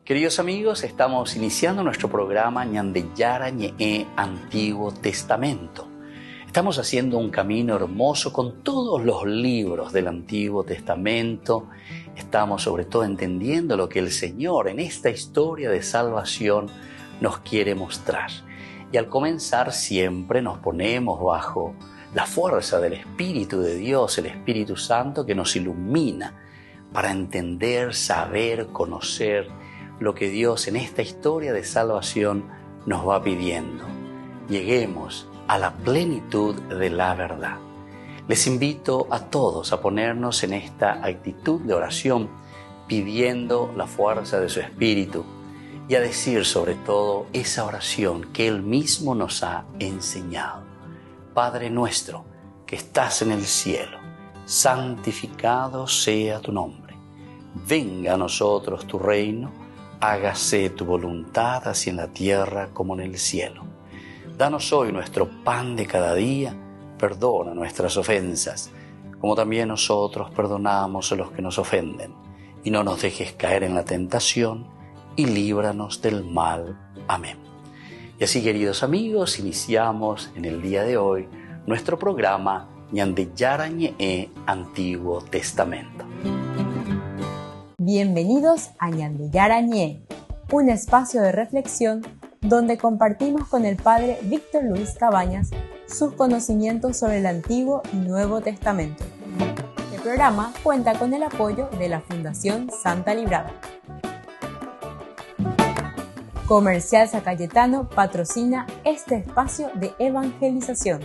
Queridos amigos, estamos iniciando nuestro programa Ñandeyara Ñe'e Antiguo Testamento. Estamos haciendo un camino hermoso con todos los libros del Antiguo Testamento. Estamos sobre todo entendiendo lo que el Señor en esta historia de salvación nos quiere mostrar. Y al comenzar siempre nos ponemos bajo la fuerza del Espíritu de Dios, el Espíritu Santo que nos ilumina para entender, saber, conocer lo que Dios en esta historia de salvación nos va pidiendo. Lleguemos a la plenitud de la verdad. Les invito a todos a ponernos en esta actitud de oración, pidiendo la fuerza de su Espíritu y a decir sobre todo esa oración que Él mismo nos ha enseñado. Padre nuestro que estás en el cielo, santificado sea tu nombre. Venga a nosotros tu reino, hágase tu voluntad así en la tierra como en el cielo. Danos hoy nuestro pan de cada día, perdona nuestras ofensas, como también nosotros perdonamos a los que nos ofenden. Y no nos dejes caer en la tentación, y líbranos del mal. Amén. Y así, queridos amigos, iniciamos en el día de hoy nuestro programa Ñandeyara Ñe'e Antiguo Testamento. Bienvenidos a Ñandeyara Ñe'e, un espacio de reflexión donde compartimos con el Padre Víctor Luis Cabañas sus conocimientos sobre el Antiguo y Nuevo Testamento. Este programa cuenta con el apoyo de la Fundación Santa Librada. Comercial San Cayetano patrocina este espacio de evangelización.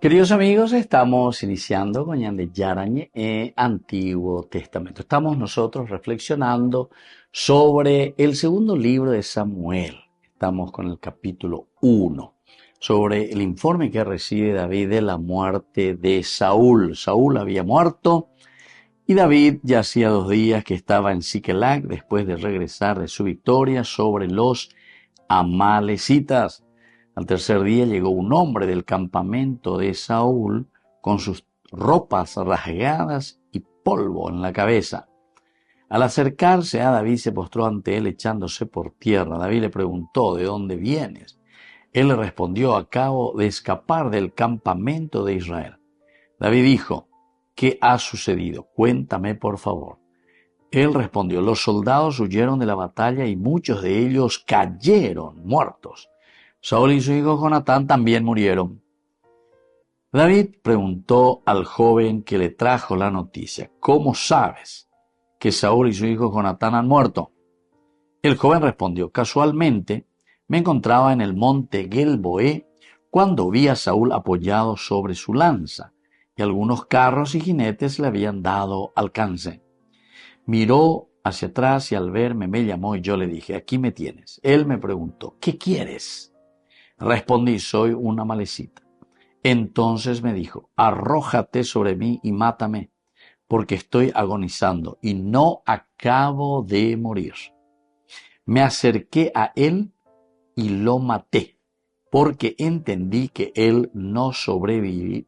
Queridos amigos, estamos iniciando con Ñandeyara Ñe'e Antiguo Testamento. Estamos nosotros reflexionando sobre el segundo libro de Samuel. Estamos con el capítulo 1, sobre el informe que recibe David de la muerte de Saúl. Saúl había muerto y David ya hacía 2 días que estaba en Siquelac después de regresar de su victoria sobre los amalecitas. Al tercer día llegó un hombre del campamento de Saúl con sus ropas rasgadas y polvo en la cabeza. Al acercarse a David se postró ante él echándose por tierra. David le preguntó: ¿de dónde vienes? Él le respondió: acabo de escapar del campamento de Israel. David dijo: ¿qué ha sucedido? Cuéntame, por favor. Él respondió: los soldados huyeron de la batalla y muchos de ellos cayeron muertos. Saúl y su hijo Jonatán también murieron. David preguntó al joven que le trajo la noticia: ¿cómo sabes que Saúl y su hijo Jonatán han muerto? El joven respondió: casualmente me encontraba en el monte Gelboé cuando vi a Saúl apoyado sobre su lanza, y algunos carros y jinetes le habían dado alcance. Miró hacia atrás y al verme me llamó y yo le dije: aquí me tienes. Él me preguntó: ¿qué quieres? Respondí: soy una amalecita. Entonces me dijo: arrójate sobre mí y mátame, porque estoy agonizando y no acabo de morir. Me acerqué a él y lo maté, porque entendí que él no sobreviviría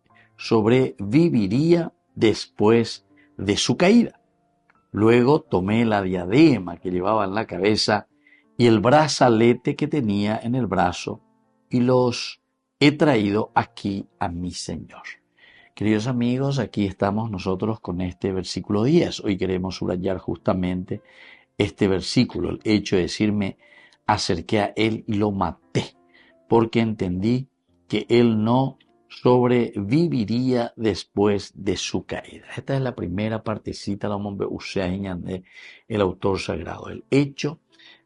después de su caída. Luego tomé la diadema que llevaba en la cabeza y el brazalete que tenía en el brazo y los he traído aquí a mi Señor. Queridos amigos, aquí estamos nosotros con este versículo 10. Hoy queremos subrayar justamente este versículo, el hecho de decirme acerqué a él y lo maté, porque entendí que él no sobreviviría después de su caída. Esta es la primera partecita, el autor sagrado, el hecho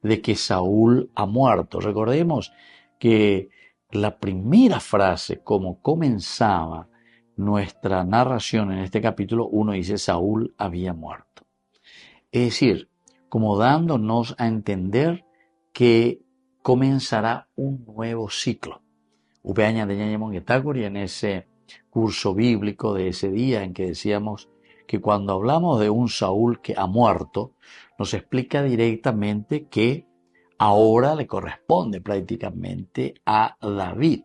de que Saúl ha muerto. Recordemos que la primera frase, como comenzaba nuestra narración en este capítulo 1, dice: Saúl había muerto. Es decir, como dándonos a entender que comenzará un nuevo ciclo. Upeaña de Ñañemón y en ese curso bíblico de ese día en que decíamos que cuando hablamos de un Saúl que ha muerto, nos explica directamente que ahora le corresponde prácticamente a David.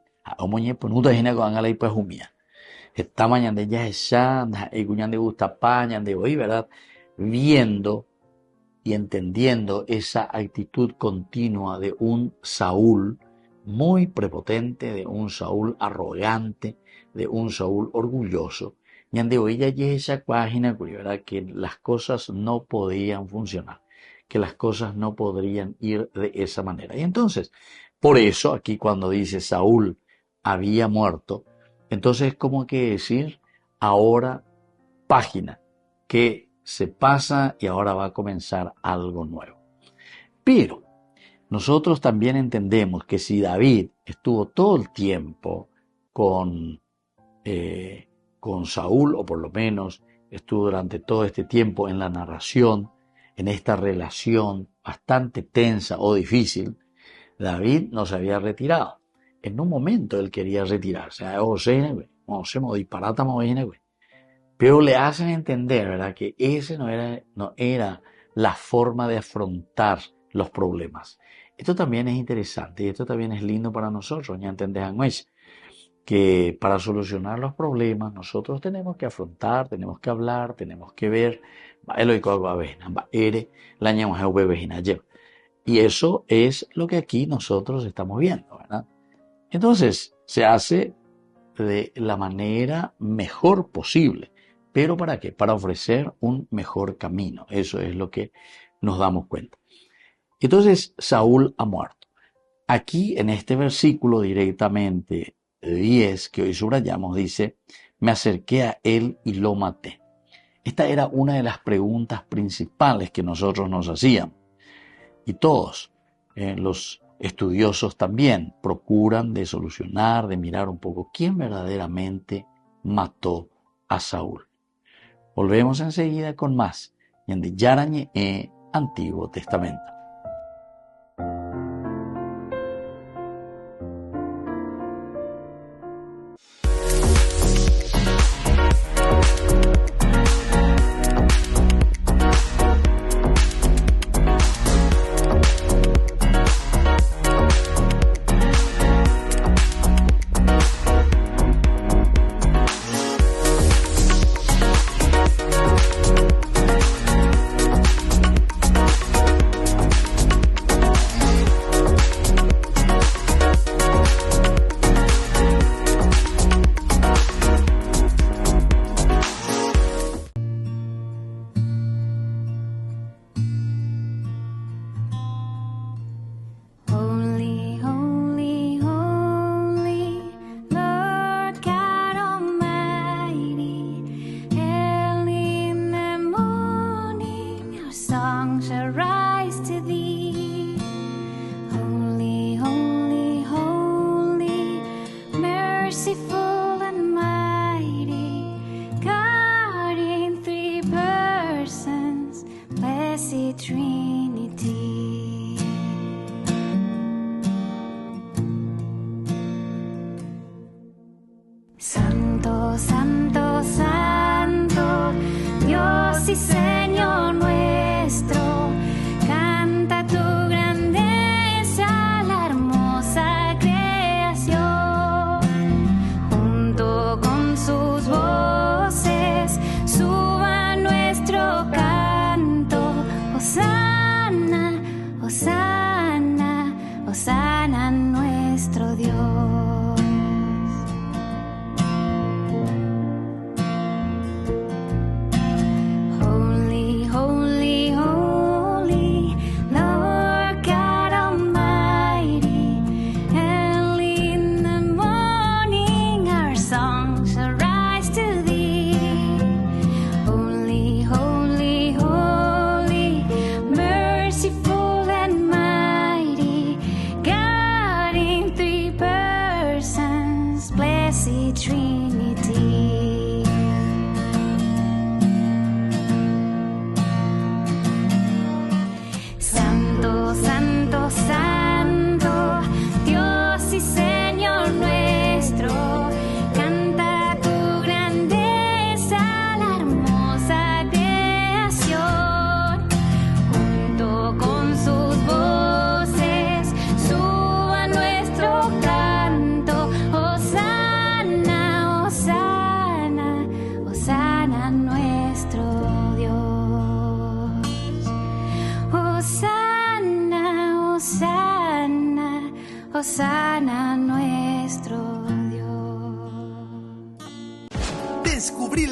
Estamos ñande ya echando, y cuñande gusta pa, ñande hoy, ¿verdad? Viendo y entendiendo esa actitud continua de un Saúl muy prepotente, de un Saúl arrogante, de un Saúl orgulloso. Ñande hoy ya esa página, ¿verdad? Que las cosas no podían funcionar, que las cosas no podrían ir de esa manera. Y entonces, por eso aquí cuando dice Saúl había muerto, entonces es como que decir ahora página, que se pasa y ahora va a comenzar algo nuevo. Pero nosotros también entendemos que si David estuvo todo el tiempo con, con Saúl, o por lo menos estuvo durante todo este tiempo en la narración, en esta relación bastante tensa o difícil, David no se había retirado. En un momento él quería retirarse. Pero le hacen entender, ¿verdad?, que ese no era la forma de afrontar los problemas. Esto también es interesante y esto también es lindo para nosotros, ya entendés, que para solucionar los problemas nosotros tenemos que afrontar, tenemos que hablar, tenemos que ver, y eso es lo que aquí nosotros estamos viendo, ¿verdad? Entonces, se hace de la manera mejor posible. ¿Pero para qué? Para ofrecer un mejor camino. Eso es lo que nos damos cuenta. Entonces, Saúl ha muerto. Aquí, en este versículo directamente 10, que hoy subrayamos, dice, me acerqué a él y lo maté. Esta era una de las preguntas principales que nosotros nos hacíamos. Y todos, los estudiosos también, procuran de solucionar, de mirar un poco quién verdaderamente mató a Saúl. Volvemos enseguida con más en de Yarañe Antiguo Testamento. Santo, santo, santo, Dios y Señor nuestro, canta tu grandeza, la hermosa creación. Junto con sus voces, suba nuestro canto. Hosana, hosana, hosana nuestro Dios. Holy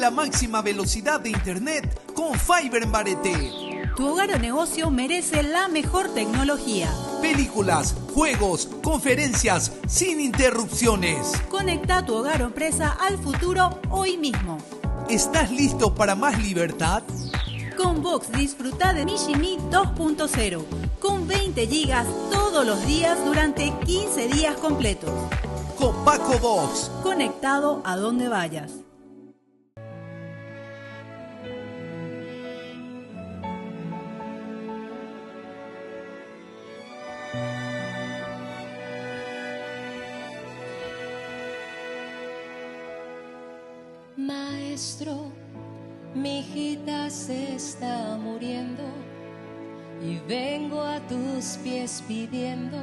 la máxima velocidad de internet con Fiber en Bareté. Tu hogar o negocio merece la mejor tecnología. Películas, juegos, conferencias, sin interrupciones. Conecta tu hogar o empresa al futuro hoy mismo. ¿Estás listo para más libertad? Con Vox disfruta de Mishimi 2.0 con 20 gigas todos los días durante 15 días completos. Con Paco Vox. Conectado a donde vayas. Maestro, mi hijita se está muriendo y vengo a tus pies pidiendo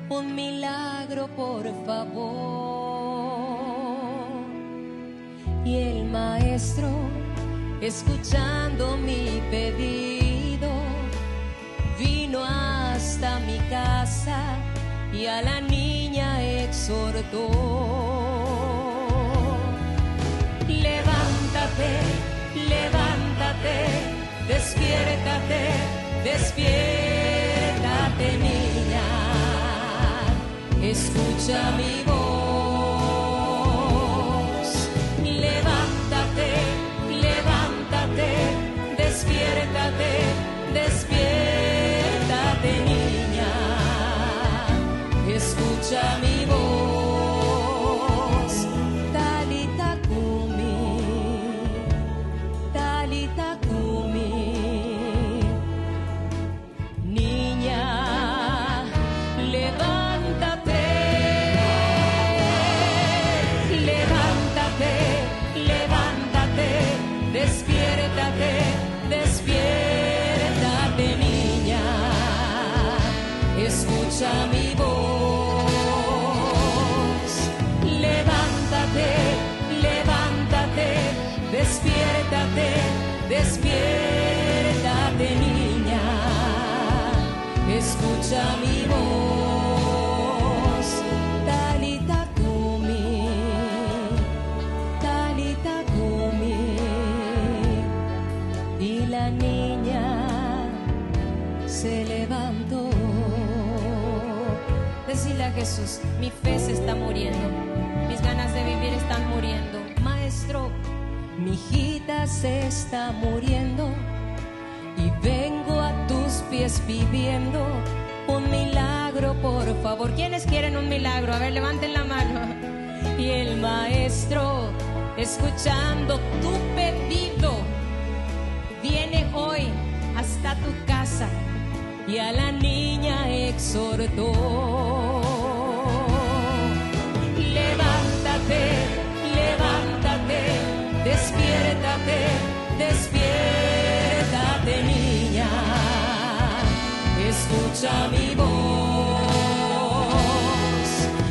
un milagro, por favor. Y el maestro, escuchando mi pedido, vino hasta mi casa y a la niña exhortó. Levántate, levántate, despiértate, despiértate, niña, escucha mi voz. Levántate, levántate, despiértate, despiértate, niña, escucha mi voz. Escucha mi voz. Levántate, levántate, despiértate, despiértate, niña. Escucha mi voz. Talita Kumi, Talita Kumi. Y la niña se levantó. Decirle a Jesús, mi fe se está muriendo, mis ganas de vivir están muriendo. Maestro, mi hijita se está muriendo y vengo a tus pies pidiendo un milagro, por favor. ¿Quiénes quieren un milagro? A ver, levanten la mano. Y el maestro, escuchando tu pedido, viene hoy hasta tu casa y a la niña exhortó. Levántate, levántate, despiértate, despiértate, niña, escucha mi voz.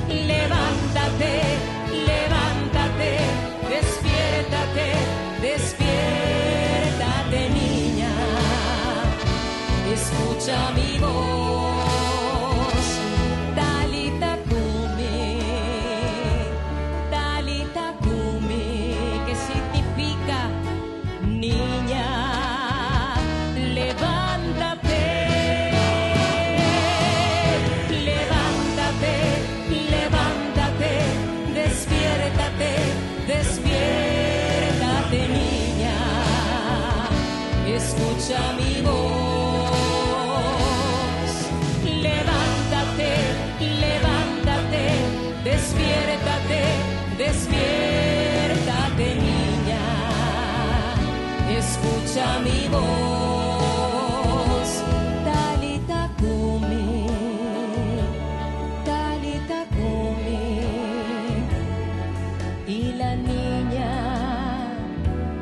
Levántate, levántate, despiértate, despiértate, niña, escucha mi voz. Talita Kumi, Talita Kumi, que significa niña, levántate, levántate, levántate, despiértate, despiértate, niña, escucha mi voz. Despiértate, despiértate, niña, escucha mi voz. Talita Kumi, Talita Kumi. Y la niña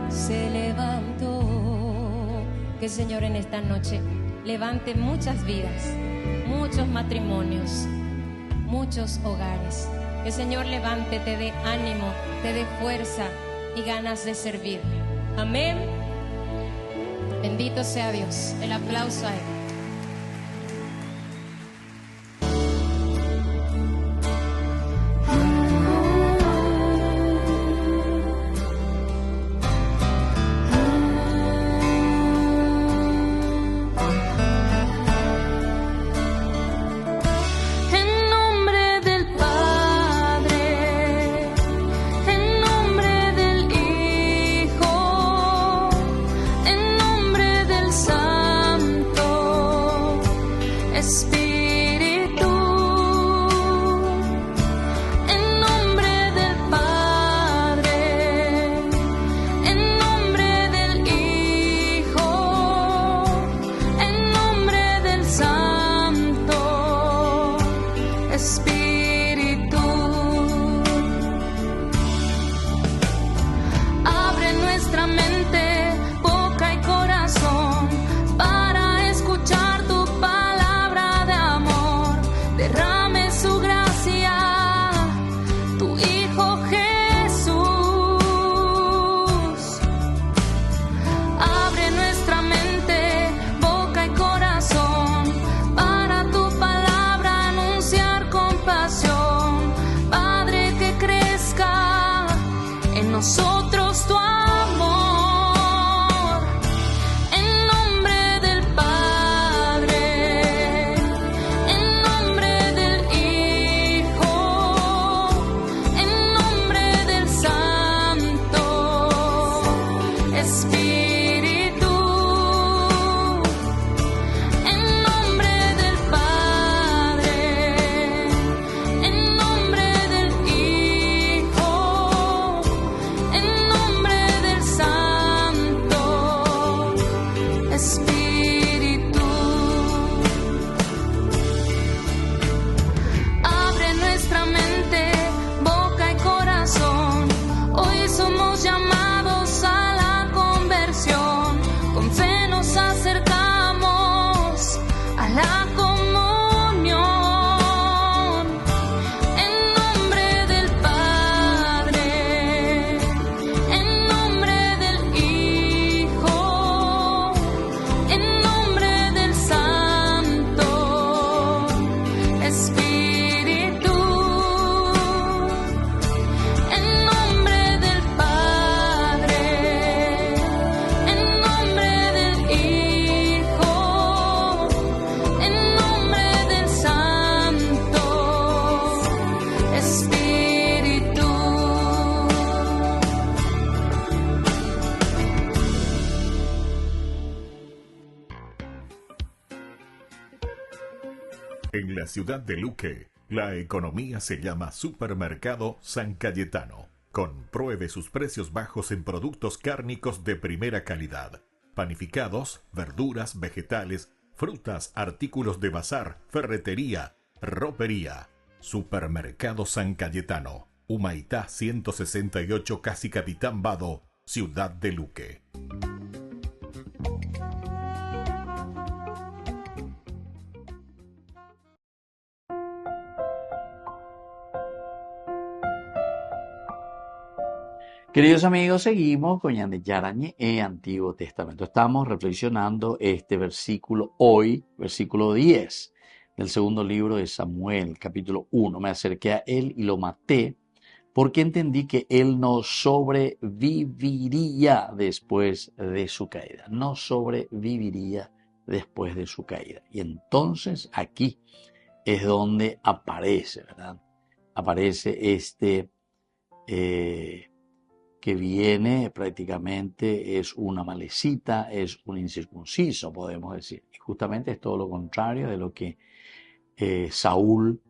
se levantó. Que el Señor en esta noche levante muchas vidas, muchos matrimonios, muchos hogares. Que el Señor levante, te dé ánimo, te dé fuerza y ganas de servir. Amén. Bendito sea Dios. El aplauso a Él. En la ciudad de Luque, la economía se llama Supermercado San Cayetano. Compruebe sus precios bajos en productos cárnicos de primera calidad. Panificados, verduras, vegetales, frutas, artículos de bazar, ferretería, ropería. Supermercado San Cayetano. Humaitá 168, Casi Capitán Vado, ciudad de Luque. Queridos amigos, seguimos con Yande Yarañe e Antiguo Testamento. Estamos reflexionando este versículo hoy, versículo 10 del segundo libro de Samuel, capítulo 1. Me acerqué a él y lo maté porque entendí que él no sobreviviría después de su caída. No sobreviviría después de su caída. Y entonces aquí es donde aparece, ¿verdad? Aparece este... que viene prácticamente es una malecita, es un incircunciso, podemos decir. Y justamente es todo lo contrario de lo que Saúl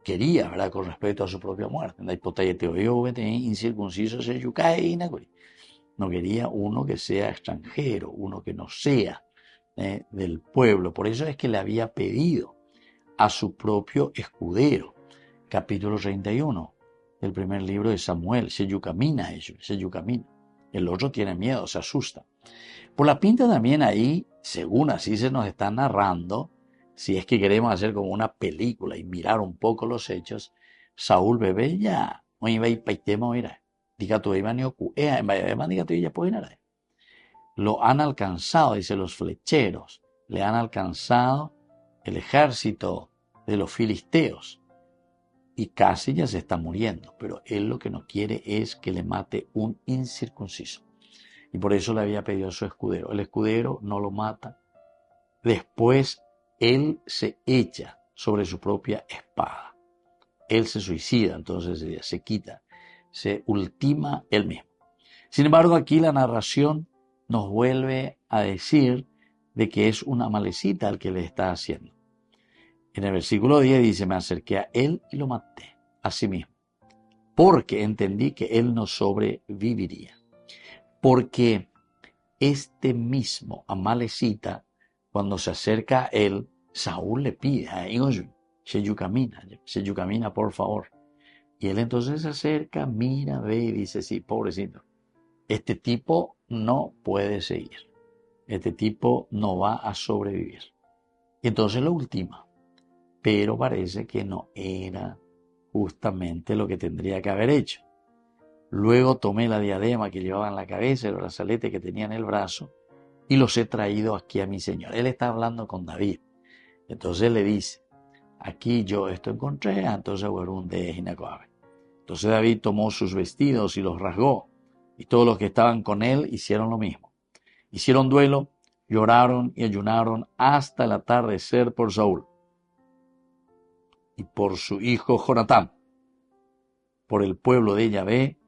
quería, ¿verdad? Con respecto a su propia muerte. No quería uno que sea extranjero, uno que no sea del pueblo. Por eso es que le había pedido a su propio escudero, capítulo 31. El primer libro de Samuel, se yucamina. El otro tiene miedo, se asusta. Por la pinta también ahí, según así se nos está narrando, si es que queremos hacer como una película y mirar un poco los hechos, Saúl bebé ya, lo han alcanzado, dice los flecheros, le han alcanzado el ejército de los filisteos. Y casi ya se está muriendo, pero él lo que no quiere es que le mate un incircunciso. Y por eso le había pedido a su escudero. El escudero no lo mata. Después él se echa sobre su propia espada. Él se suicida, entonces se quita, se ultima él mismo. Sin embargo, aquí la narración nos vuelve a decir de que es una malecita al que le está haciendo. En el versículo 10 dice, me acerqué a él y lo maté, a sí mismo, porque entendí que él no sobreviviría. Porque este mismo amalecita, cuando se acerca a él, Saúl le pide, se yucamina, por favor. Y él entonces se acerca, mira, ve y dice, sí, pobrecito, este tipo no puede seguir, este tipo no va a sobrevivir. Y entonces lo ultima. Pero parece que no era justamente lo que tendría que haber hecho. Luego tomé la diadema que llevaba en la cabeza, el brazalete que tenía en el brazo, y los he traído aquí a mi señor. Él está hablando con David. Entonces le dice, aquí yo esto encontré, entonces Entonces David tomó sus vestidos y los rasgó, y todos los que estaban con él hicieron lo mismo. Hicieron duelo, lloraron y ayunaron hasta el atardecer por Saúl y por su hijo Jonatán, por el pueblo de Yahvé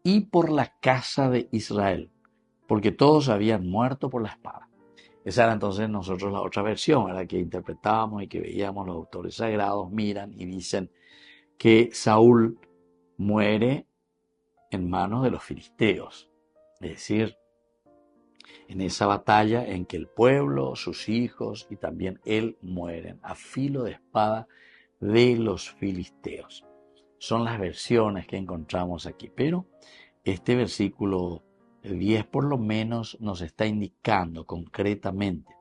y por la casa de Israel, porque todos habían muerto por la espada. Esa era entonces nosotros la otra versión, a la que interpretábamos y que veíamos los autores sagrados, miran y dicen que Saúl muere en manos de los filisteos, es decir, en esa batalla en que el pueblo, sus hijos y también él mueren a filo de espada de los filisteos. Son las versiones que encontramos aquí, pero este versículo 10 por lo menos nos está indicando concretamente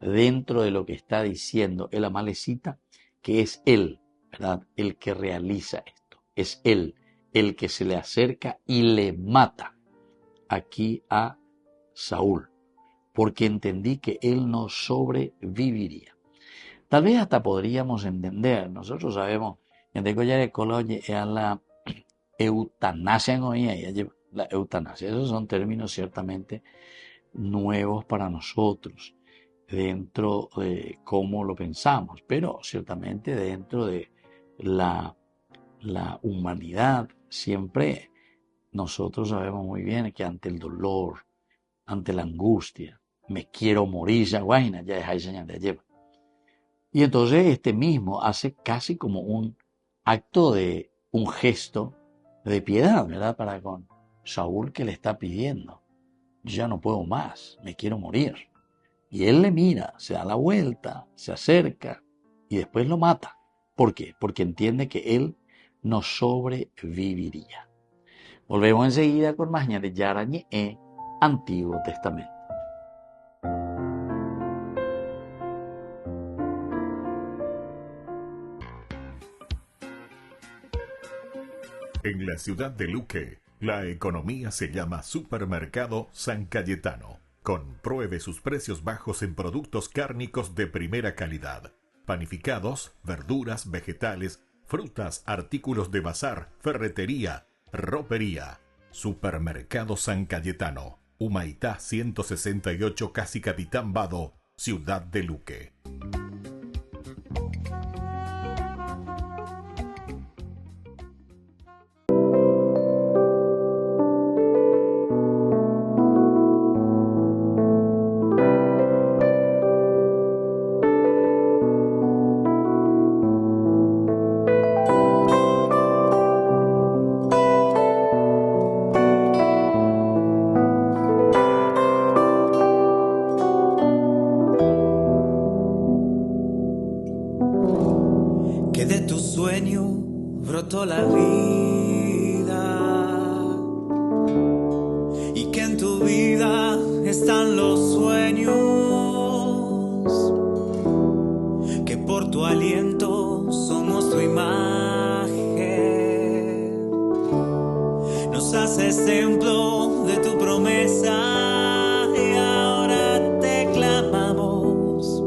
dentro de lo que está diciendo el amalecita que es él, ¿verdad? El que realiza esto, es él el que se le acerca y le mata aquí a Saúl, porque entendí que él no sobreviviría. Tal vez hasta podríamos entender, nosotros sabemos que la eutanasia, la eutanasia, esos son términos ciertamente nuevos para nosotros, dentro de cómo lo pensamos, pero ciertamente dentro de la humanidad, siempre nosotros sabemos muy bien que ante el dolor, ante la angustia, me quiero morir, ya guayna, ya dejáis señal de llevar. Y entonces este mismo hace casi como un acto de un gesto de piedad, ¿verdad? Para con Saúl, que le está pidiendo: yo ya no puedo más, me quiero morir. Y él le mira, se da la vuelta, se acerca y después lo mata. ¿Por qué? Porque entiende que él no sobreviviría. Volvemos enseguida con más de Yarañe Antiguo Testamento. En la ciudad de Luque, la economía se llama Supermercado San Cayetano. Compruebe sus precios bajos en productos cárnicos de primera calidad. Panificados, verduras, vegetales, frutas, artículos de bazar, ferretería, ropería. Supermercado San Cayetano. Humaitá 168, Casi Capitán Vado, ciudad de Luque. La vida y que en tu vida están los sueños, que por tu aliento somos tu imagen, nos haces templo de tu promesa y ahora te clamamos.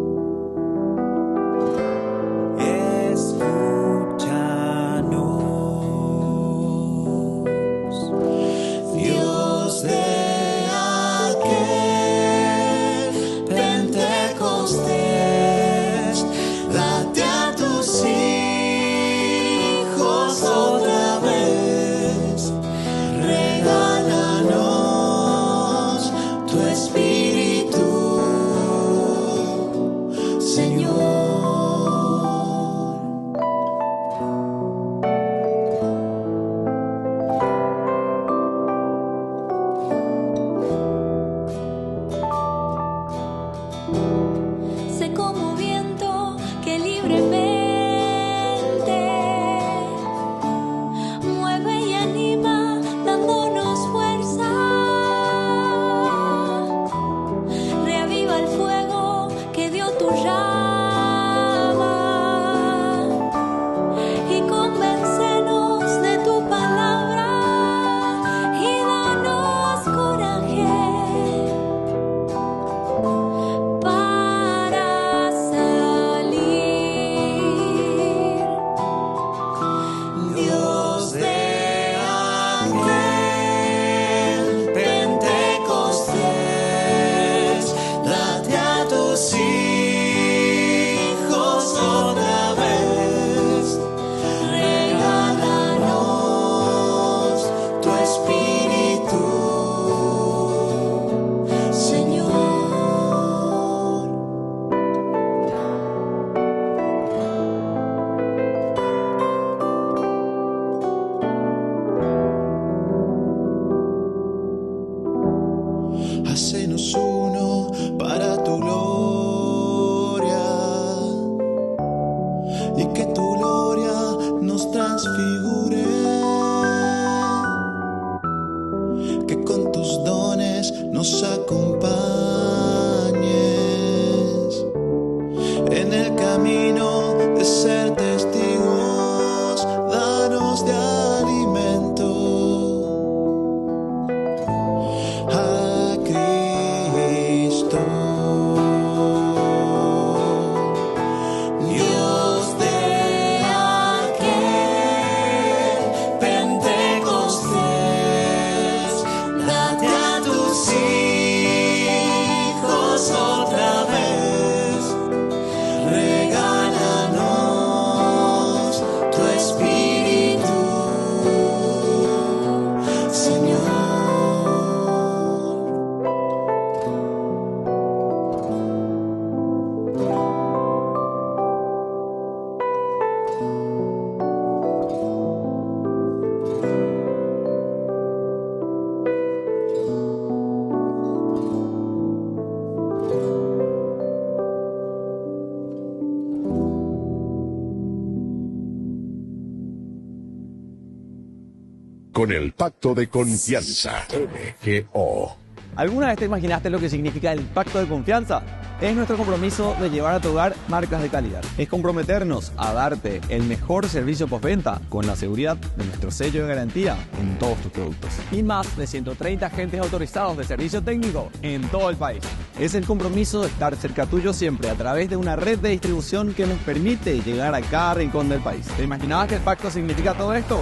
con el Pacto de Confianza. MGO. ¿Alguna vez te imaginaste lo que significa el Pacto de Confianza? Es nuestro compromiso de llevar a tu hogar marcas de calidad. Es comprometernos a darte el mejor servicio postventa con la seguridad de nuestro sello de garantía en todos tus productos. Y más de 130 agentes autorizados de servicio técnico en todo el país. Es el compromiso de estar cerca tuyo siempre a través de una red de distribución que nos permite llegar a cada rincón del país. ¿Te imaginabas que el pacto significa todo esto?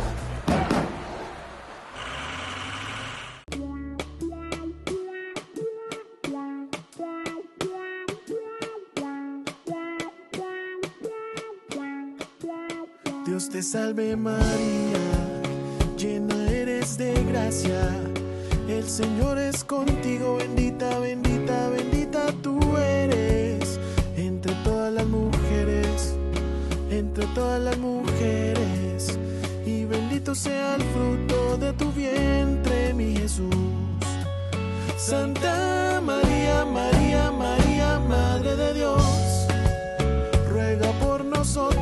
Dios te salve María, llena eres de gracia, el Señor es contigo, bendita, bendita, bendita tú eres, entre todas las mujeres, y bendito sea el fruto de tu vientre, mi Jesús. Santa María, María, María, Madre de Dios, ruega por nosotros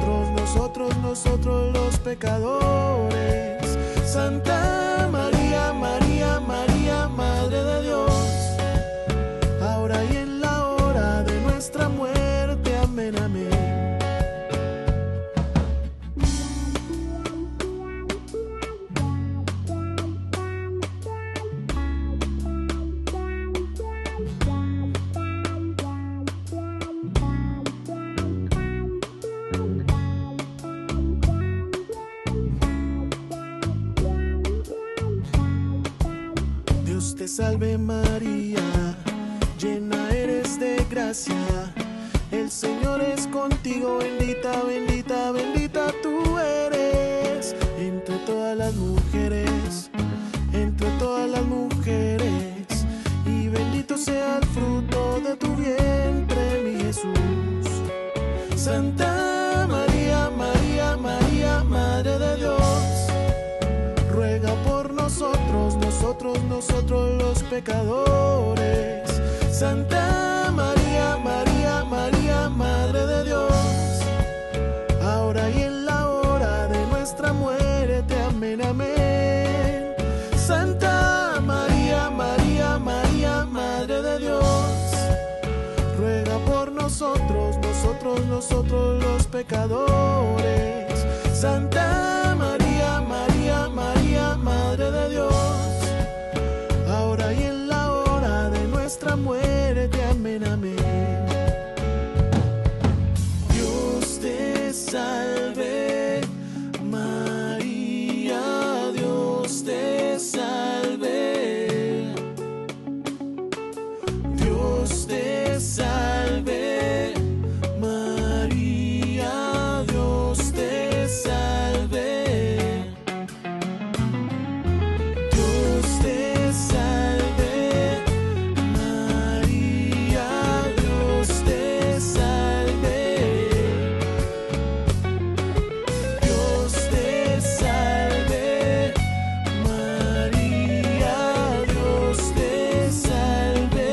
los pecadores. Santa María, María, María, Madre de Dios, ahora y en la hora de nuestra muerte. Amén, amén. Dios te salve María, llena eres de gracia, el Señor es contigo, bendita, bendita, bendita tú eres, entre todas las mujeres, y bendito sea el fruto de tu vientre, mi Jesús. Santa María, María, María, Madre de Dios, ruega por nosotros los pecadores. Santa María, María, María, Madre de Dios, ahora y en la hora de nuestra muerte. Amén, amén. Santa María, María, María, Madre de Dios, ruega por nosotros los pecadores. Santa María, María, María, Madre de Dios, ahora y en la hora de nuestra muerte. Amén, amén. Dios te salve, María, Dios te salve. Dios te salve, María, Dios te salve. Dios te salve, María, Dios te salve. Dios te salve, María, Dios te salve.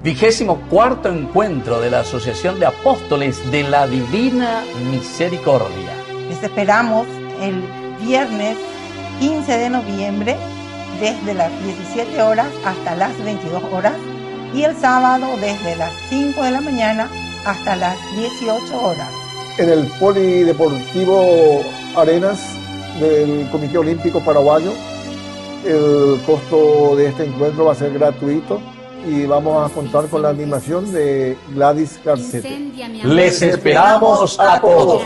24º encuentro de la Asociación de Apóstoles de la Divina Misericordia. Les esperamos el viernes 15 de noviembre desde las 17 horas hasta las 22 horas y el sábado desde las 5 de la mañana hasta las 18 horas. En el Polideportivo Arenas del Comité Olímpico Paraguayo, el costo de este encuentro va a ser gratuito y vamos a contar con la animación de Gladys Garcete. Les esperamos a todos.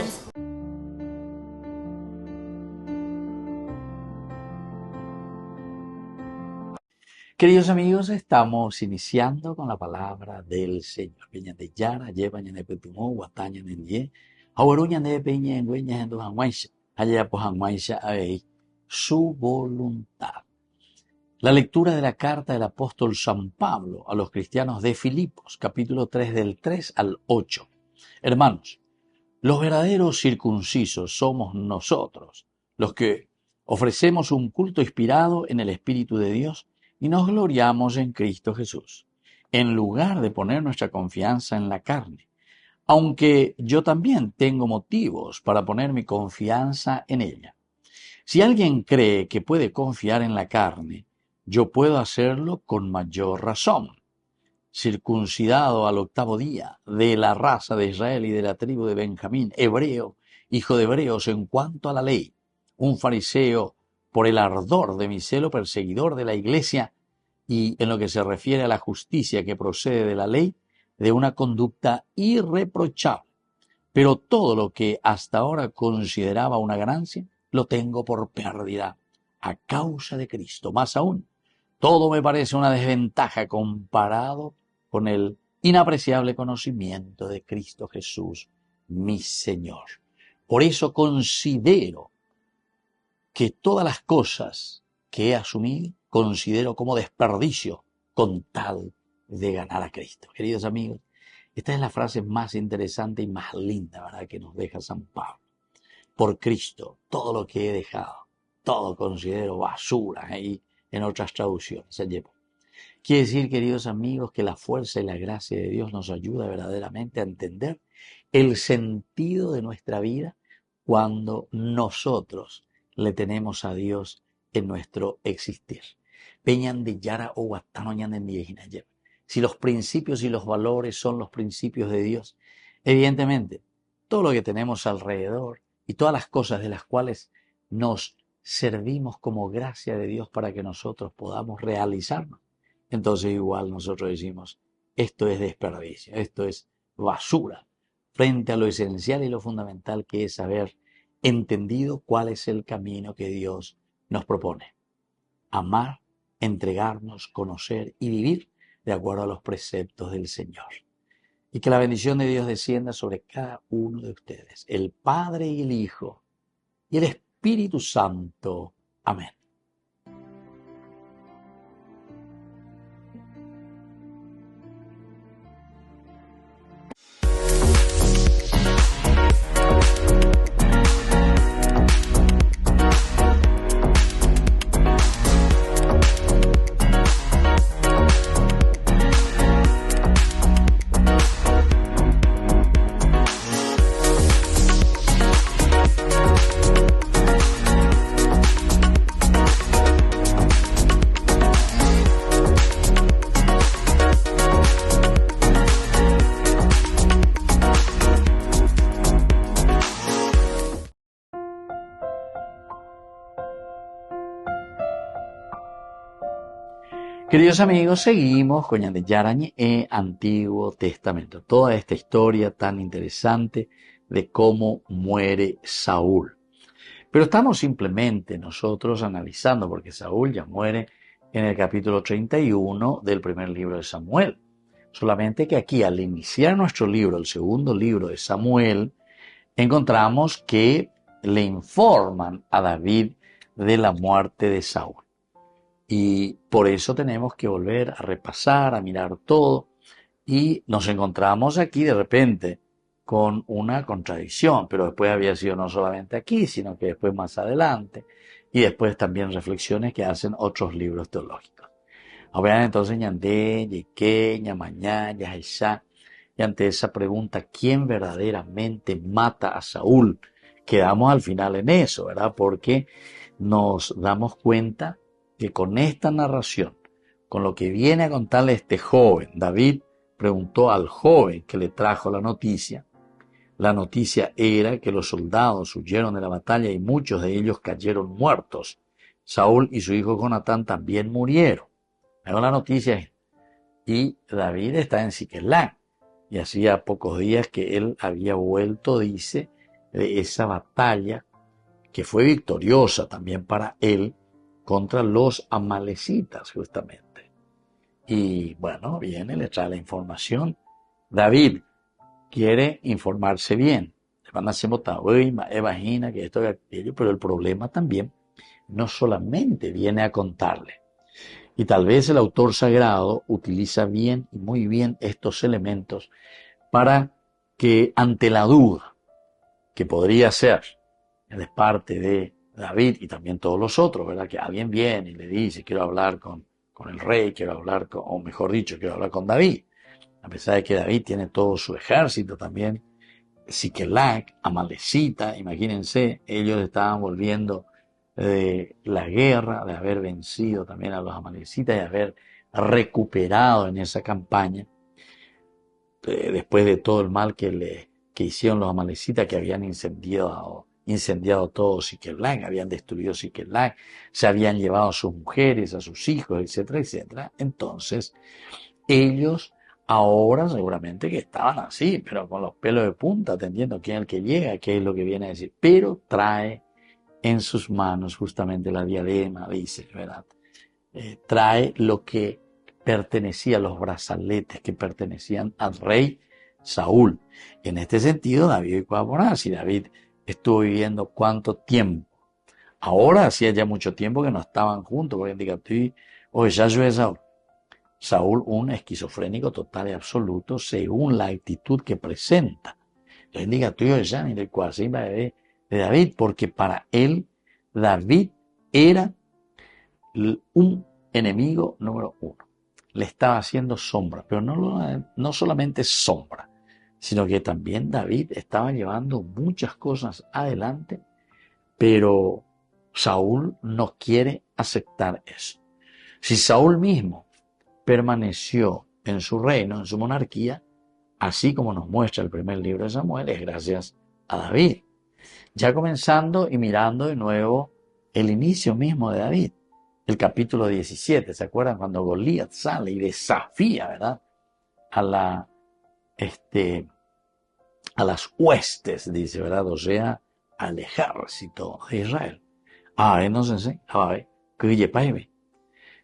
Queridos amigos, estamos iniciando con la palabra del Señor. Peña de Yara, lleva de Petumó, Guataña de Nie, Auruña de Peña en Güeña en Dujanguaisha, allá por Janguaisha, su voluntad. La lectura de la carta del apóstol San Pablo a los cristianos de Filipos, capítulo 3 del 3 al 8. Hermanos, los verdaderos circuncisos somos nosotros, los que ofrecemos un culto inspirado en el Espíritu de Dios y nos gloriamos en Cristo Jesús, en lugar de poner nuestra confianza en la carne, aunque yo también tengo motivos para poner mi confianza en ella. Si alguien cree que puede confiar en la carne, yo puedo hacerlo con mayor razón. Circuncidado al 8º día, de la raza de Israel y de la tribu de Benjamín, hebreo, hijo de hebreos en cuanto a la ley, un fariseo por el ardor de mi celo, perseguidor de la iglesia, y en lo que se refiere a la justicia que procede de la ley, de una conducta irreprochable. Pero todo lo que hasta ahora consideraba una ganancia, lo tengo por pérdida a causa de Cristo. Más aún, todo me parece una desventaja comparado con el inapreciable conocimiento de Cristo Jesús, mi Señor. Por eso considero que todas las cosas que he asumido, considero como desperdicio con tal de ganar a Cristo. Queridos amigos, esta es la frase más interesante y más linda, ¿verdad?, que nos deja San Pablo. Por Cristo, todo lo que he dejado, todo considero basura, y en otras traducciones se lleva. Quiere decir, queridos amigos, que la fuerza y la gracia de Dios nos ayuda verdaderamente a entender el sentido de nuestra vida cuando nosotros le tenemos a Dios en nuestro existir. Peñan de Yara o Guatano ñan de. Si los principios y los valores son los principios de Dios, evidentemente, todo lo que tenemos alrededor y todas las cosas de las cuales nos servimos como gracia de Dios para que nosotros podamos realizarnos, entonces igual nosotros decimos, esto es desperdicio, esto es basura, frente a lo esencial y lo fundamental que es haber entendido cuál es el camino que Dios nos propone. Amar, entregarnos, conocer y vivir de acuerdo a los preceptos del Señor. Y que la bendición de Dios descienda sobre cada uno de ustedes, el Padre y el Hijo y el Espíritu Santo. Amén. Queridos amigos, seguimos con Ñande Yarañe e Antiguo Testamento. Toda esta historia tan interesante de cómo muere Saúl. Pero estamos simplemente nosotros analizando, porque Saúl ya muere en el capítulo 31 del primer libro de Samuel. Solamente que aquí, al iniciar nuestro libro, el segundo libro de Samuel, encontramos que le informan a David de la muerte de Saúl. Y por eso tenemos que volver a repasar, a mirar todo. Y nos encontramos aquí de repente con una contradicción, pero después había sido no solamente aquí, sino que después más adelante. Y después también reflexiones que hacen otros libros teológicos. Ahora entonces Ñandé, Yeque, Ñamañá, Yahaishá. Y ante esa pregunta, ¿quién verdaderamente mata a Saúl? Quedamos al final en eso, ¿verdad? Porque nos damos cuenta que con esta narración, con lo que viene a contarle este joven, David preguntó al joven que le trajo la noticia. La noticia era que los soldados huyeron de la batalla y muchos de ellos cayeron muertos. Saúl y su hijo Jonatán también murieron. Pero la noticia es, y David está en Siquelán. Y hacía pocos días que él había vuelto, dice, de esa batalla que fue victoriosa también para él, contra los amalecitas, justamente. Y bueno, viene, le trae la información. David quiere informarse bien. Le van a hacer imagina que esto y aquello, pero el problema también no solamente viene a contarle. Y tal vez el autor sagrado utiliza bien y muy bien estos elementos para que ante la duda, que podría ser de parte de David y también todos los otros, ¿verdad? Que alguien viene y le dice, quiero hablar con el rey, quiero hablar con, o mejor dicho, quiero hablar con David. A pesar de que David tiene todo su ejército también, Siquelac, Amalecita, imagínense, ellos estaban volviendo de la guerra, de haber vencido también a los amalecitas y haber recuperado en esa campaña, después de todo el mal que hicieron los amalecitas, que habían incendiado todo Siquelán, habían destruido Siquelán, se habían llevado a sus mujeres, a sus hijos, etcétera, etcétera. Entonces, ellos ahora seguramente que estaban así, pero con los pelos de punta, atendiendo quién es el que llega, qué es lo que viene a decir, pero trae en sus manos justamente la diadema, dice, ¿verdad? Trae lo que pertenecía, los brazaletes que pertenecían al rey Saúl. En este sentido, David y Jonás, y David estuvo viviendo cuánto tiempo. Ahora hacía ya mucho tiempo que no estaban juntos, porque indica, oye, ya yo es Saúl. Saúl, un esquizofrénico total y absoluto, según la actitud que presenta. Le indica, tú ya ni el cuasimba de David, porque para él, David era un enemigo número uno. Le estaba haciendo sombra, pero no solamente sombra, sino que también David estaba llevando muchas cosas adelante, pero Saúl no quiere aceptar eso. Si Saúl mismo permaneció en su reino, en su monarquía, así como nos muestra el primer libro de Samuel, es gracias a David. Ya comenzando y mirando de nuevo el inicio mismo de David, el capítulo 17, ¿se acuerdan? Cuando Goliat sale y desafía, ¿verdad? A las huestes, dice, ¿verdad? O sea, al ejército de Israel. Entonces,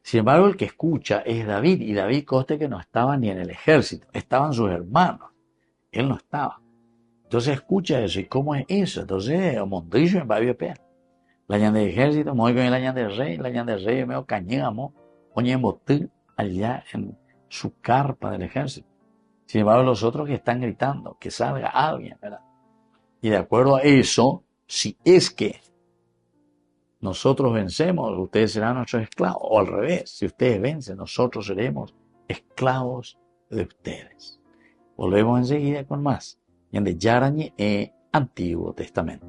sin embargo, el que escucha es David, y David conste que no estaba ni en el ejército, estaban sus hermanos, él no estaba. Entonces escucha eso, ¿y cómo es eso? Entonces, Mondrillo en Babio Pea. La ñan del ejército, muy con la ñan del rey me cañamos, oñe botil allá en su carpa del ejército. Sin embargo, los otros que están gritando, que salga alguien, ¿verdad? Y de acuerdo a eso, si es que nosotros vencemos, ustedes serán nuestros esclavos, o al revés, si ustedes vencen, nosotros seremos esclavos de ustedes. Volvemos enseguida con más, en de Yarañe Antiguo Testamento.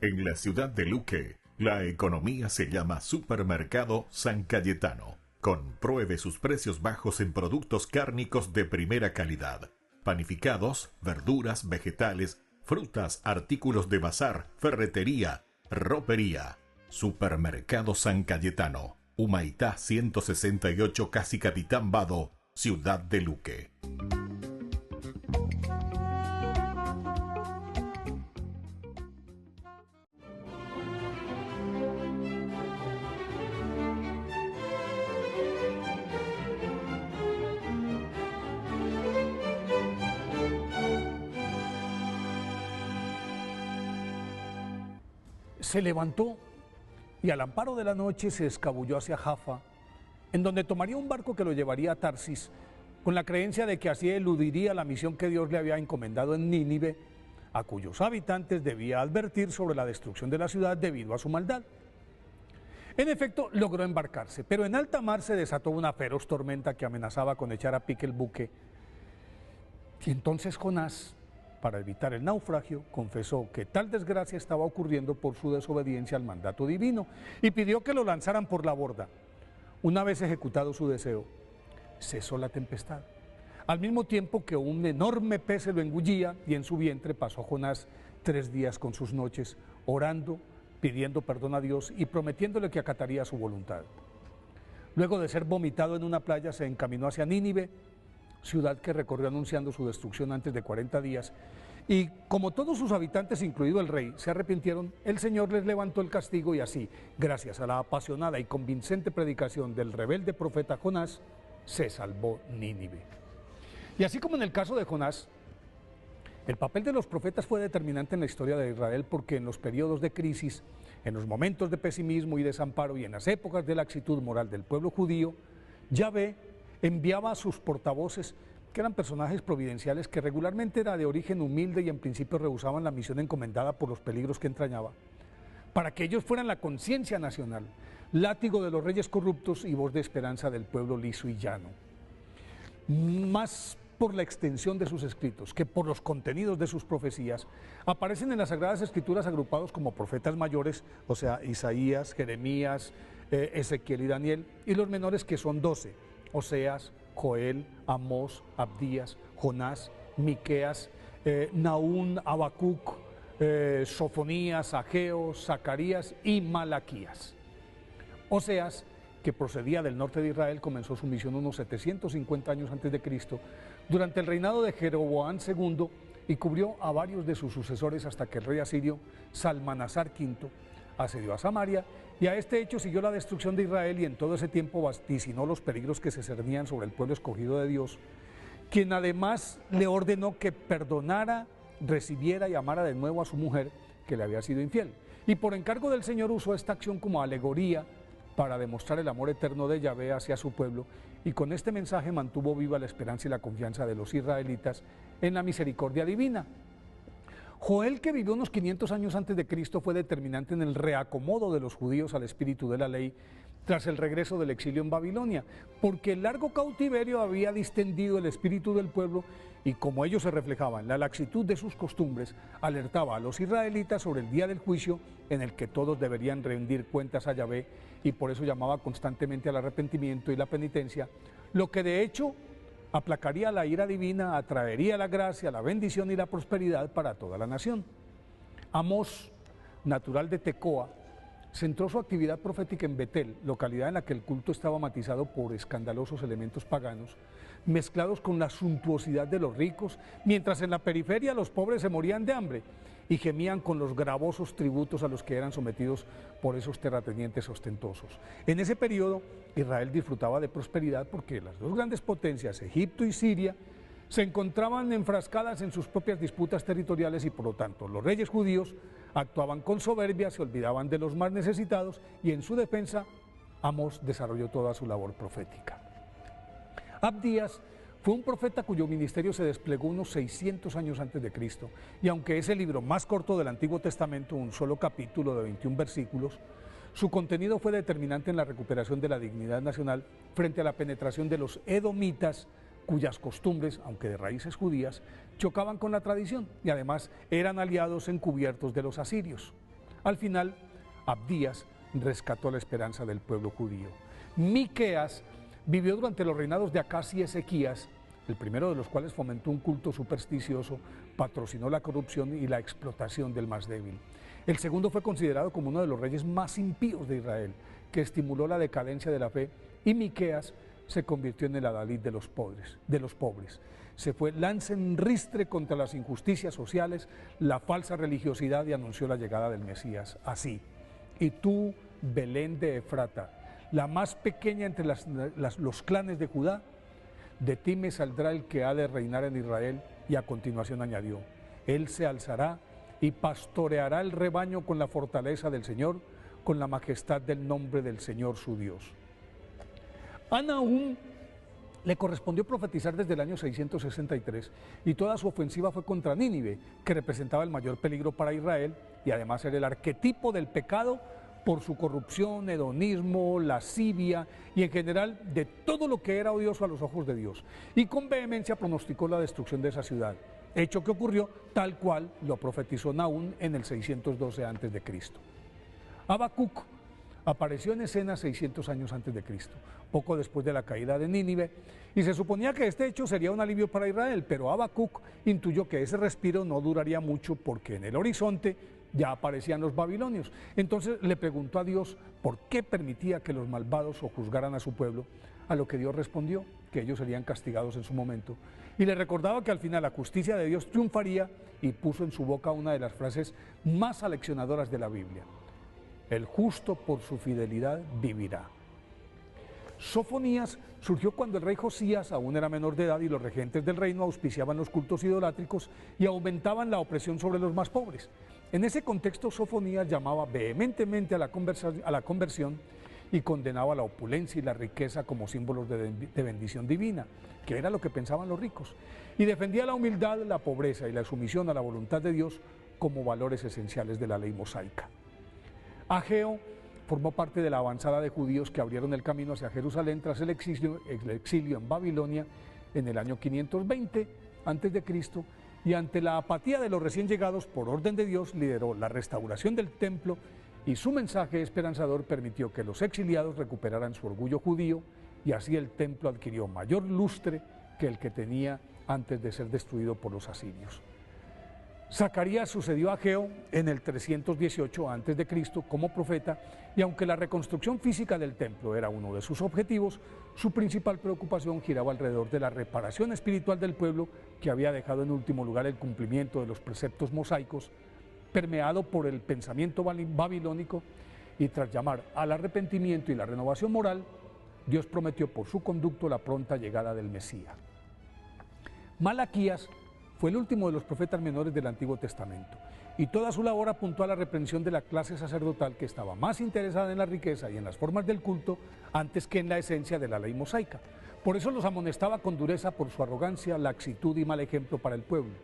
En la ciudad de Luque, la economía se llama Supermercado San Cayetano. Compruebe sus precios bajos en productos cárnicos de primera calidad. Panificados, verduras, vegetales, frutas, artículos de bazar, ferretería, ropería. Supermercado San Cayetano, Humaitá 168, Casi Capitán Vado, ciudad de Luque. Se levantó y al amparo de la noche se escabulló hacia Jaffa, en donde tomaría un barco que lo llevaría a Tarsis, con la creencia de que así eludiría la misión que Dios le había encomendado en Nínive, a cuyos habitantes debía advertir sobre la destrucción de la ciudad debido a su maldad. En efecto, logró embarcarse, pero en alta mar se desató una feroz tormenta que amenazaba con echar a pique el buque. Y entonces Jonás, para evitar el naufragio, confesó que tal desgracia estaba ocurriendo por su desobediencia al mandato divino y pidió que lo lanzaran por la borda. Una vez ejecutado su deseo, cesó la tempestad, al mismo tiempo que un enorme pez se lo engullía, y en su vientre pasó Jonás 3 días con sus noches, orando, pidiendo perdón a Dios y prometiéndole que acataría su voluntad. Luego de ser vomitado en una playa, se encaminó hacia Nínive, ciudad que recorrió anunciando su destrucción antes de 40 días, y como todos sus habitantes, incluido el rey, se arrepintieron, el Señor les levantó el castigo, y así, gracias a la apasionada y convincente predicación del rebelde profeta Jonás, se salvó Nínive. Y así como en el caso de Jonás, el papel de los profetas fue determinante en la historia de Israel, porque en los periodos de crisis, en los momentos de pesimismo y desamparo, y en las épocas de laxitud moral del pueblo judío, Yahvé enviaba a sus portavoces, que eran personajes providenciales que regularmente era de origen humilde y en principio rehusaban la misión encomendada por los peligros que entrañaba, para que ellos fueran la conciencia nacional, látigo de los reyes corruptos y voz de esperanza del pueblo liso y llano. más por la extensión de sus escritos que por los contenidos de sus profecías, aparecen en las Sagradas Escrituras agrupados como profetas mayores, o sea, Isaías, Jeremías, Ezequiel y Daniel, y los menores, que son 12, Oseas, Joel, Amós, Abdías, Jonás, Miqueas, Nahum, Habacuc, Sofonías, Ageo, Zacarías y Malaquías. Oseas, que procedía del norte de Israel, comenzó su misión unos 750 años antes de Cristo, durante el reinado de Jeroboam II, y cubrió a varios de sus sucesores hasta que el rey asirio Salmanasar V asedió a Samaria, y a este hecho siguió la destrucción de Israel, y en todo ese tiempo vaticinó los peligros que se cernían sobre el pueblo escogido de Dios, quien además le ordenó que perdonara, recibiera y amara de nuevo a su mujer que le había sido infiel. Y por encargo del Señor usó esta acción como alegoría para demostrar el amor eterno de Yahvé hacia su pueblo, y con este mensaje mantuvo viva la esperanza y la confianza de los israelitas en la misericordia divina. Joel, que vivió unos 500 años antes de Cristo, fue determinante en el reacomodo de los judíos al espíritu de la ley tras el regreso del exilio en Babilonia, porque el largo cautiverio había distendido el espíritu del pueblo, y como ello se reflejaba en la laxitud de sus costumbres, alertaba a los israelitas sobre el día del juicio en el que todos deberían rendir cuentas a Yahvé, y por eso llamaba constantemente al arrepentimiento y la penitencia, lo que de hecho aplacaría la ira divina, atraería la gracia, la bendición y la prosperidad para toda la nación. Amós, natural de Tecoa, centró su actividad profética en Betel, localidad en la que el culto estaba matizado por escandalosos elementos paganos, mezclados con la suntuosidad de los ricos, mientras en la periferia los pobres se morían de hambre y gemían con los gravosos tributos a los que eran sometidos por esos terratenientes ostentosos. En ese periodo, Israel disfrutaba de prosperidad porque las dos grandes potencias, Egipto y Siria, se encontraban enfrascadas en sus propias disputas territoriales, y por lo tanto los reyes judíos actuaban con soberbia, se olvidaban de los más necesitados, y en su defensa Amós desarrolló toda su labor profética. Abdías fue un profeta cuyo ministerio se desplegó unos 600 años antes de Cristo, y aunque es el libro más corto del Antiguo Testamento, un solo capítulo de 21 versículos, su contenido fue determinante en la recuperación de la dignidad nacional frente a la penetración de los edomitas, cuyas costumbres, aunque de raíces judías, chocaban con la tradición y además eran aliados encubiertos de los asirios. Al final, Abdías rescató la esperanza del pueblo judío. Miqueas vivió durante los reinados de Acaz y Ezequías, el primero de los cuales fomentó un culto supersticioso, patrocinó la corrupción y la explotación del más débil. El segundo fue considerado como uno de los reyes más impíos de Israel, que estimuló la decadencia de la fe, y Miqueas se convirtió en el adalid de los pobres. Se fue lanza en ristre contra las injusticias sociales, la falsa religiosidad, y anunció la llegada del Mesías así: y tú, Belén de Efrata, la más pequeña entre los clanes de Judá, de ti me saldrá el que ha de reinar en Israel. Y a continuación añadió: él se alzará y pastoreará el rebaño con la fortaleza del Señor, con la majestad del nombre del Señor su Dios. A Nahum le correspondió profetizar desde el año 663, y toda su ofensiva fue contra Nínive, que representaba el mayor peligro para Israel y además era el arquetipo del pecado por su corrupción, hedonismo, lascivia y en general de todo lo que era odioso a los ojos de Dios. Y con vehemencia pronosticó la destrucción de esa ciudad, hecho que ocurrió tal cual lo profetizó Nahum en el 612 a.C. Habacuc apareció en escena 600 años antes de Cristo, poco después de la caída de Nínive, y se suponía que este hecho sería un alivio para Israel, pero Habacuc intuyó que ese respiro no duraría mucho porque en el horizonte ya aparecían los babilonios. Entonces le preguntó a Dios por qué permitía que los malvados sojuzgaran a su pueblo, a lo que Dios respondió que ellos serían castigados en su momento, y le recordaba que al final la justicia de Dios triunfaría, y puso en su boca una de las frases más aleccionadoras de la Biblia: el justo por su fidelidad vivirá. Sofonías surgió cuando el rey Josías aún era menor de edad y los regentes del reino auspiciaban los cultos idolátricos y aumentaban la opresión sobre los más pobres. En ese contexto, Sofonías llamaba vehementemente a la conversión y condenaba la opulencia y la riqueza como símbolos de bendición divina, que era lo que pensaban los ricos, y defendía la humildad, la pobreza y la sumisión a la voluntad de Dios como valores esenciales de la ley mosaica. Ageo formó parte de la avanzada de judíos que abrieron el camino hacia Jerusalén tras el exilio en Babilonia en el año 520 a.C., y ante la apatía de los recién llegados, por orden de Dios, lideró la restauración del templo y su mensaje esperanzador permitió que los exiliados recuperaran su orgullo judío y así el templo adquirió mayor lustre que el que tenía antes de ser destruido por los asirios. Zacarías sucedió a Ageo en el 318 a.C. como profeta, y aunque la reconstrucción física del templo era uno de sus objetivos, su principal preocupación giraba alrededor de la reparación espiritual del pueblo, que había dejado en último lugar el cumplimiento de los preceptos mosaicos, permeado por el pensamiento babilónico, y tras llamar al arrepentimiento y la renovación moral, Dios prometió por su conducto la pronta llegada del Mesías. Malaquías fue el último de los profetas menores del Antiguo Testamento, y toda su labor apuntó a la reprensión de la clase sacerdotal, que estaba más interesada en la riqueza y en las formas del culto antes que en la esencia de la ley mosaica. Por eso los amonestaba con dureza por su arrogancia, laxitud y mal ejemplo para el pueblo.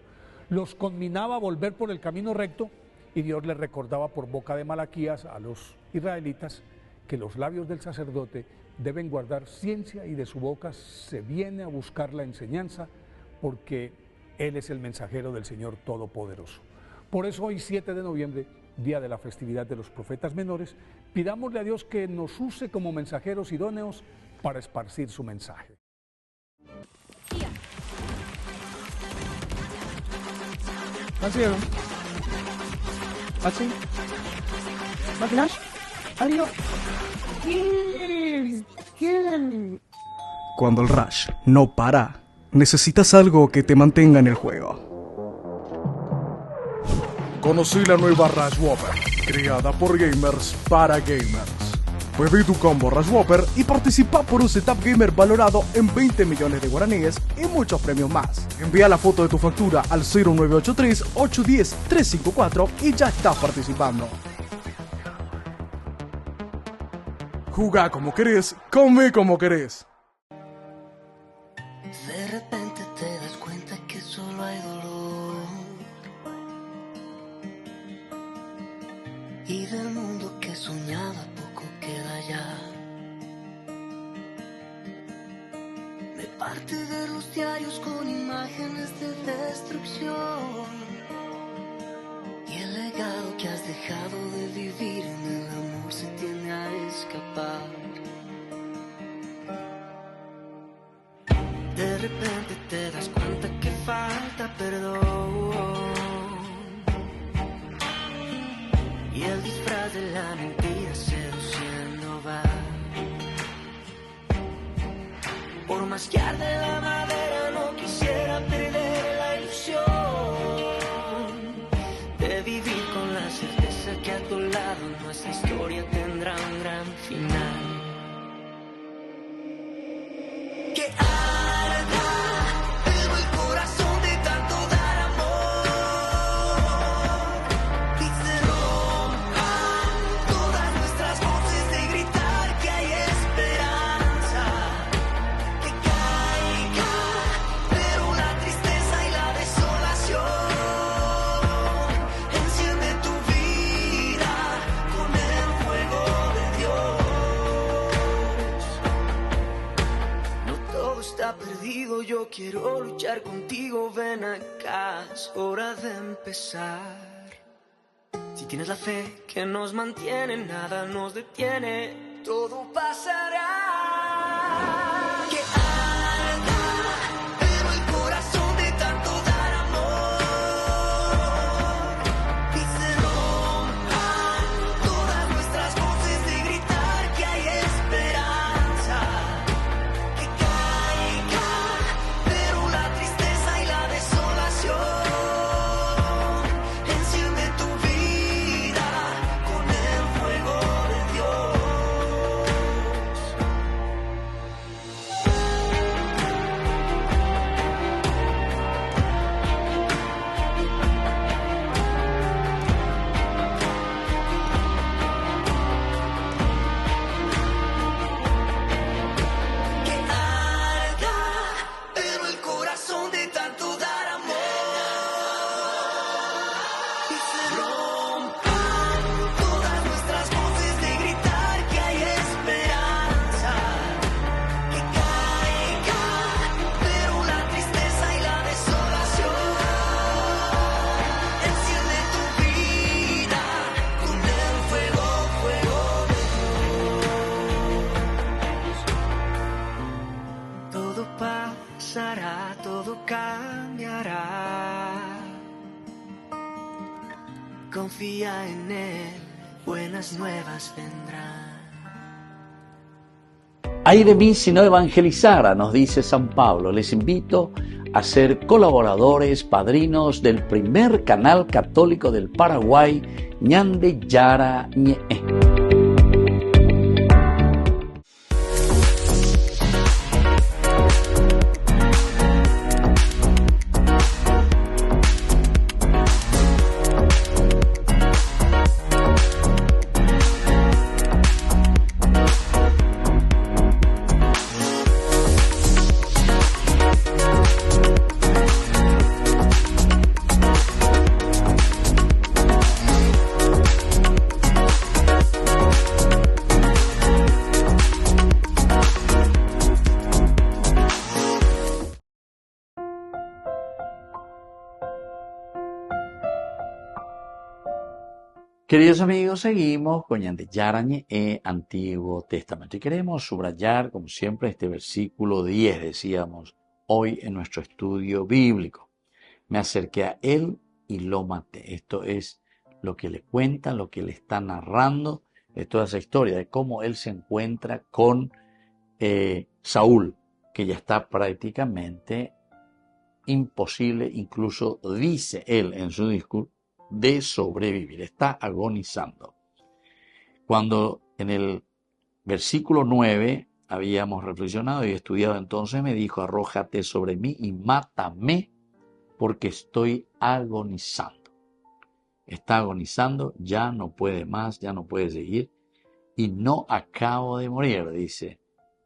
Los conminaba a volver por el camino recto, y Dios les recordaba por boca de Malaquías a los israelitas que los labios del sacerdote deben guardar ciencia y de su boca se viene a buscar la enseñanza, porque Él es el mensajero del Señor Todopoderoso. Por eso hoy, 7 de noviembre, día de la festividad de los profetas menores, pidámosle a Dios que nos use como mensajeros idóneos para esparcir su mensaje. Pasiero. Así. Máquinas. Adiós. Cuando el rush no para, necesitas algo que te mantenga en el juego. Conocí la nueva Rush Whopper, creada por gamers para gamers. Pedí tu combo Rush Whopper y participa por un setup gamer valorado en 20 millones de guaraníes y muchos premios más. Envía la foto de tu factura al 0983-810-354 y ya estás participando. Jugá como querés, come como querés. De repente te das cuenta que solo hay dolor, y del mundo que soñaba poco queda ya. Me parte de los diarios con imágenes de destrucción, y el legado que has dejado de vivir en el amor se tiende a escapar. De repente te das cuenta que falta perdón, y el disfraz de la mentira seduciendo va. Por más que arde la madera no quisiera perder la ilusión de vivir con la certeza que a tu lado nuestra historia tendrá un gran final. Que perdido, yo quiero luchar contigo, ven acá, es hora de empezar. Si tienes la fe que nos mantiene, nada nos detiene, todo pasará. Que arda, pero el corazón de tanto dar amor, y se rompan todas nuestras voces de gritar que hay esperanza. confía en Él, buenas nuevas vendrán. Ay de mí si no evangelizara, nos dice San Pablo. Les invito a ser colaboradores, padrinos del primer canal católico del Paraguay, Ñande Yara Ñe. Queridos amigos, seguimos con Ñande Yarañe Antiguo Testamento y queremos subrayar, como siempre, este versículo 10, decíamos, hoy en nuestro estudio bíblico. Me acerqué a él y lo maté. Esto es lo que le cuenta, lo que le está narrando de toda esa historia, de cómo él se encuentra con Saúl, que ya está prácticamente imposible, incluso dice él en su discurso, de sobrevivir, está agonizando. Cuando en el versículo 9 habíamos reflexionado y estudiado, entonces me dijo, arrójate sobre mí y mátame porque estoy agonizando. Está agonizando, ya no puede más, ya no puede seguir y no acabo de morir, dice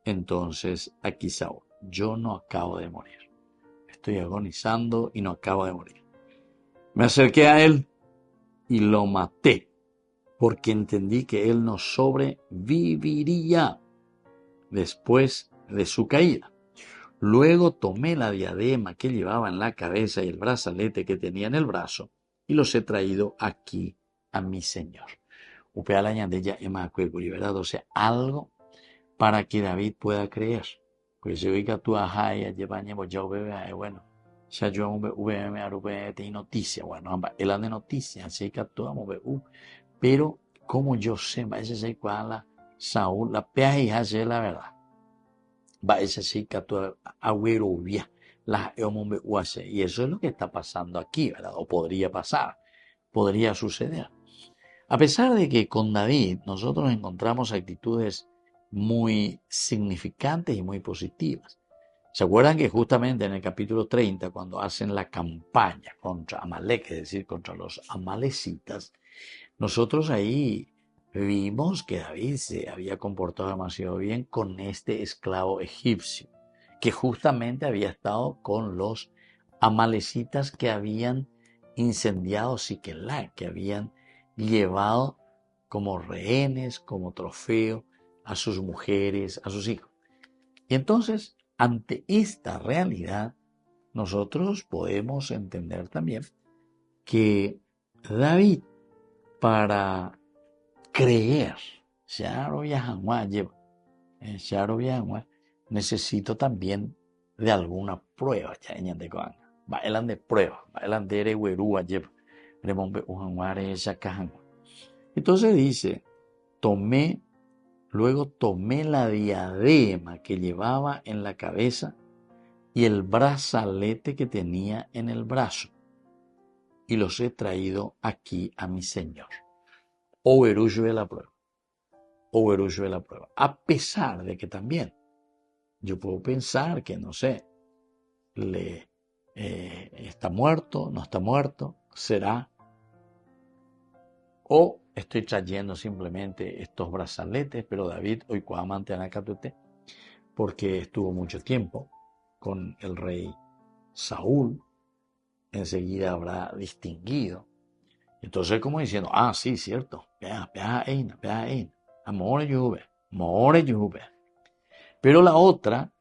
entonces aquí Saúl, yo no acabo de morir, estoy agonizando y no acabo de morir. Me acerqué a él y lo maté, porque entendí que él no sobreviviría después de su caída. Luego tomé la diadema que llevaba en la cabeza y el brazalete que tenía en el brazo y los he traído aquí a mi Señor. ¿Verdad? O sea, algo para que David pueda creer. Pues yo diga tú ajá y bueno. Ya yo me noticia, bueno, él anda de noticia, así que actuamos, pero como yo sé, va a ser cuál Saúl, la pea y hace la verdad, va a ser que tú agüerovia, la y eso es lo que está pasando aquí, ¿verdad? O podría pasar, podría suceder. A pesar de que con David nosotros encontramos actitudes muy significantes y muy positivas. ¿Se acuerdan que justamente en el capítulo 30, cuando hacen la campaña contra Amalek, es decir, contra los amalecitas, nosotros ahí vimos que David se había comportado demasiado bien con este esclavo egipcio, que justamente había estado con los amalecitas que habían incendiado Siquelá, que habían llevado como rehenes, como trofeo a sus mujeres, a sus hijos. Y entonces, ante esta realidad, nosotros podemos entender también que David, para creer, necesito también de alguna prueba. Entonces dice, luego tomé la diadema que llevaba en la cabeza y el brazalete que tenía en el brazo, y los he traído aquí a mi Señor. Oberullo de la prueba. Oberullo de la prueba. A pesar de que también yo puedo pensar que, no sé, está muerto, no está muerto, será. O estoy trayendo simplemente estos brazaletes, pero David hoy cuamante anacatute, porque estuvo mucho tiempo con el rey Saúl, enseguida habrá distinguido. Entonces, como diciendo, sí, cierto, pero la otra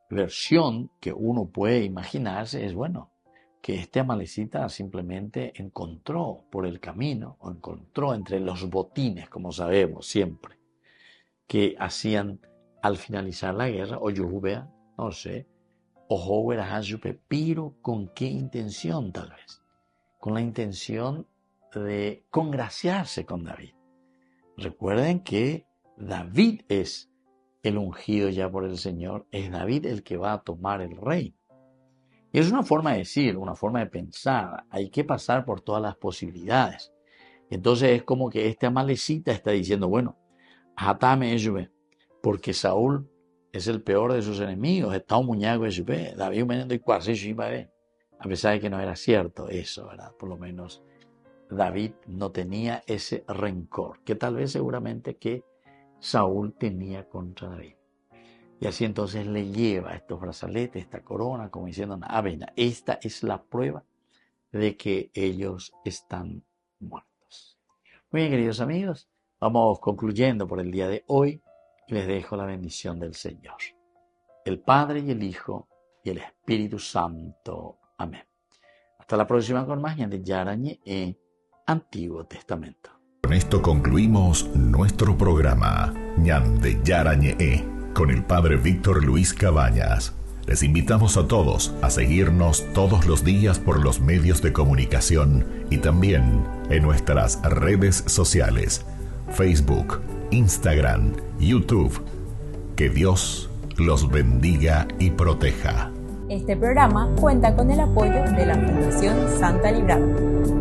versión que uno puede imaginarse es, bueno, que este amalecita simplemente encontró por el camino, o encontró entre los botines, como sabemos siempre, que hacían al finalizar la guerra, o Yuhubea, no sé, o Howera Hayupe, pero ¿con qué intención tal vez? Con la intención de congraciarse con David. Recuerden que David es el ungido ya por el Señor, es David el que va a tomar el reino. Y es una forma de decir, una forma de pensar, hay que pasar por todas las posibilidades. Entonces es como que este amalecita está diciendo, bueno, Hatame Eshube, porque Saúl es el peor de sus enemigos, está un muñeco Eshube, David menendo y cuasi Eshube, a pesar de que no era cierto eso, ¿verdad? Por lo menos David no tenía ese rencor, que tal vez seguramente que Saúl tenía contra David. Y así entonces le lleva estos brazaletes, esta corona, como diciendo, ven, esta es la prueba de que ellos están muertos. Muy bien, queridos amigos, vamos concluyendo por el día de hoy y les dejo la bendición del Señor. El Padre y el Hijo y el Espíritu Santo. Amén. Hasta la próxima con más de Yarañe en Antiguo Testamento. Con esto concluimos nuestro programa Ñande Yarañe con el Padre Víctor Luis Cabañas. Les invitamos a todos a seguirnos todos los días por los medios de comunicación y también en nuestras redes sociales, Facebook, Instagram, YouTube. Que Dios los bendiga y proteja. Este programa cuenta con el apoyo de la Fundación Santa Librada.